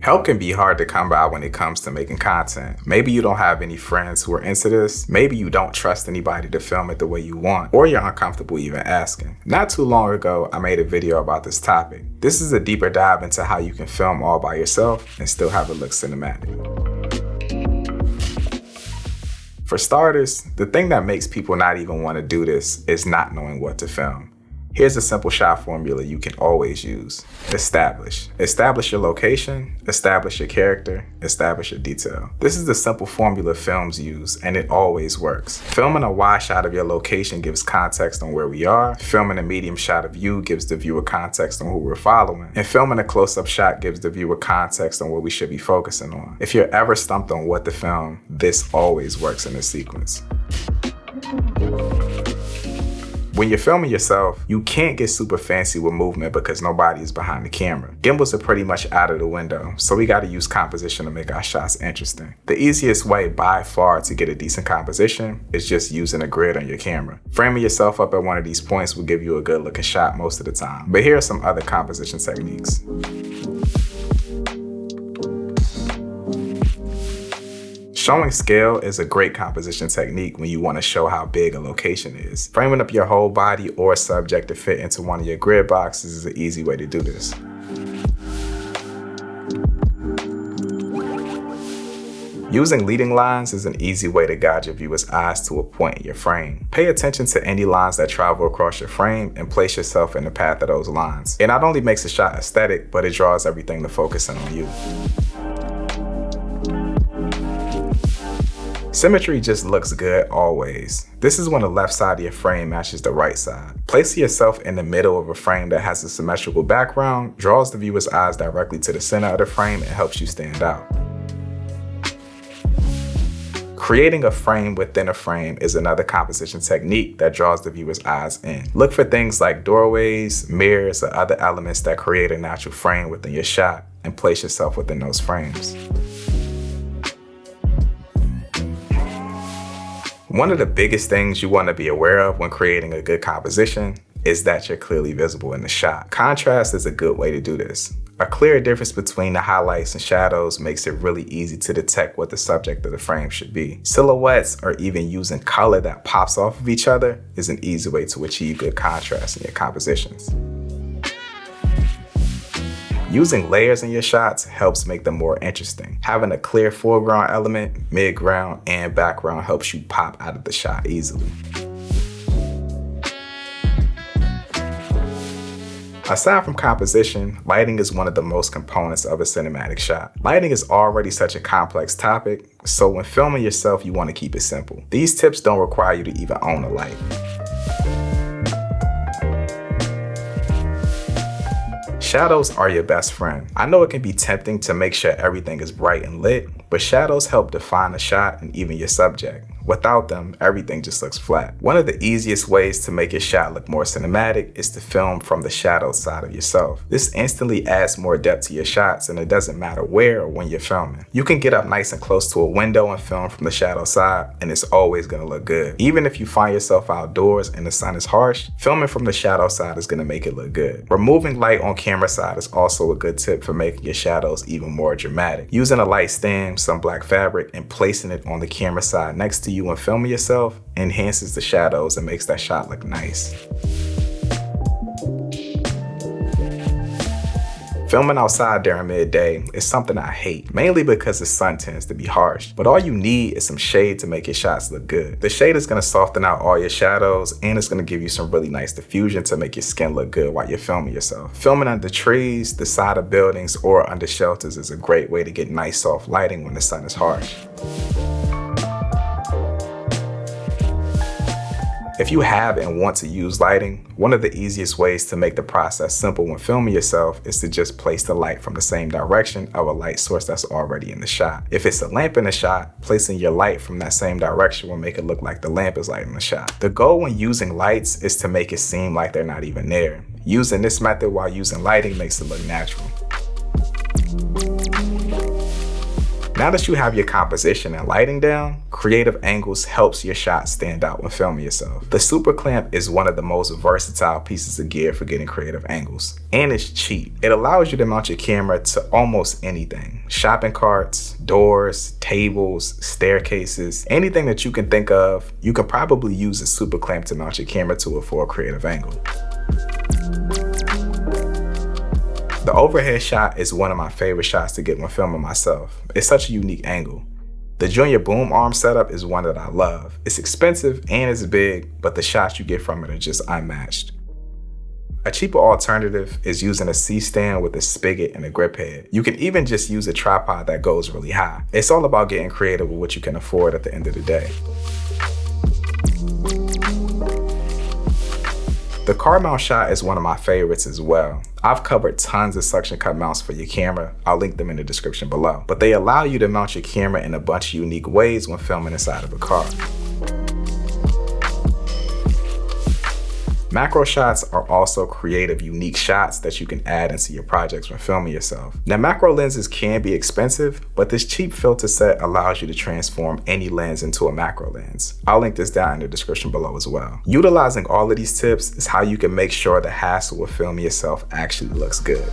Help can be hard to come by when it comes to making content. Maybe you don't have any friends who are into this, maybe you don't trust anybody to film it the way you want, or you're uncomfortable even asking. Not too long ago, I made a video about this topic. This is a deeper dive into how you can film all by yourself and still have it look cinematic. For starters, the thing that makes people not even want to do this is not knowing what to film. Here's a simple shot formula you can always use. Establish. Establish your location, establish your character, establish your detail. This is the simple formula films use, and it always works. Filming a wide shot of your location gives context on where we are. Filming a medium shot of you gives the viewer context on who we're following. And filming a close-up shot gives the viewer context on what we should be focusing on. If you're ever stumped on what to film, this always works in this sequence. When you're filming yourself, you can't get super fancy with movement because nobody is behind the camera. Gimbals are pretty much out of the window, so we gotta use composition to make our shots interesting. The easiest way by far to get a decent composition is just using a grid on your camera. Framing yourself up at one of these points will give you a good looking shot most of the time. But here are some other composition techniques. Showing scale is a great composition technique when you want to show how big a location is. Framing up your whole body or subject to fit into one of your grid boxes is an easy way to do this. Using leading lines is an easy way to guide your viewer's eyes to a point in your frame. Pay attention to any lines that travel across your frame and place yourself in the path of those lines. It not only makes the shot aesthetic, but it draws everything to focus in on you. Symmetry just looks good always. This is when the left side of your frame matches the right side. Placing yourself in the middle of a frame that has a symmetrical background draws the viewer's eyes directly to the center of the frame and helps you stand out. Creating a frame within a frame is another composition technique that draws the viewer's eyes in. Look for things like doorways, mirrors, or other elements that create a natural frame within your shot and place yourself within those frames. One of the biggest things you want to be aware of when creating a good composition is that you're clearly visible in the shot. Contrast is a good way to do this. A clear difference between the highlights and shadows makes it really easy to detect what the subject of the frame should be. Silhouettes or even using color that pops off of each other is an easy way to achieve good contrast in your compositions. Using layers in your shots helps make them more interesting. Having a clear foreground element, midground, and background helps you pop out of the shot easily. Aside from composition, lighting is one of the most components of a cinematic shot. Lighting is already such a complex topic, so when filming yourself, you want to keep it simple. These tips don't require you to even own a light. Shadows are your best friend. I know it can be tempting to make sure everything is bright and lit, but shadows help define the shot and even your subject. Without them, everything just looks flat. One of the easiest ways to make your shot look more cinematic is to film from the shadow side of yourself. This instantly adds more depth to your shots, and it doesn't matter where or when you're filming. You can get up nice and close to a window and film from the shadow side, and it's always gonna look good. Even if you find yourself outdoors and the sun is harsh, filming from the shadow side is gonna make it look good. Removing light on camera side is also a good tip for making your shadows even more dramatic. Using a light stand, some black fabric, and placing it on the camera side next to you when filming yourself enhances the shadows and makes that shot look nice. Filming outside during midday is something I hate, mainly because the sun tends to be harsh, but all you need is some shade to make your shots look good. The shade is going to soften out all your shadows, and it's going to give you some really nice diffusion to make your skin look good while you're filming yourself. Filming under trees, the side of buildings, or under shelters is a great way to get nice soft lighting when the sun is harsh. If you have and want to use lighting, one of the easiest ways to make the process simple when filming yourself is to just place the light from the same direction of a light source that's already in the shot. If it's a lamp in the shot, placing your light from that same direction will make it look like the lamp is lighting the shot. The goal when using lights is to make it seem like they're not even there. Using this method while using lighting makes it look natural. Now that you have your composition and lighting down, creative angles helps your shot stand out when filming yourself. The super clamp is one of the most versatile pieces of gear for getting creative angles. And it's cheap. It allows you to mount your camera to almost anything. Shopping carts, doors, tables, staircases, anything that you can think of, you can probably use a super clamp to mount your camera to it for a creative angle. The overhead shot is one of my favorite shots to get when filming myself. It's such a unique angle. The junior boom arm setup is one that I love. It's expensive and it's big, but the shots you get from it are just unmatched. A cheaper alternative is using a C-stand with a spigot and a grip head. You can even just use a tripod that goes really high. It's all about getting creative with what you can afford at the end of the day. The car mount shot is one of my favorites as well. I've covered tons of suction cup mounts for your camera. I'll link them in the description below. But they allow you to mount your camera in a bunch of unique ways when filming inside of a car. Macro shots are also creative, unique shots that you can add into your projects when filming yourself. Now, macro lenses can be expensive, but this cheap filter set allows you to transform any lens into a macro lens. I'll link this down in the description below as well. Utilizing all of these tips is how you can make sure the hassle of filming yourself actually looks good.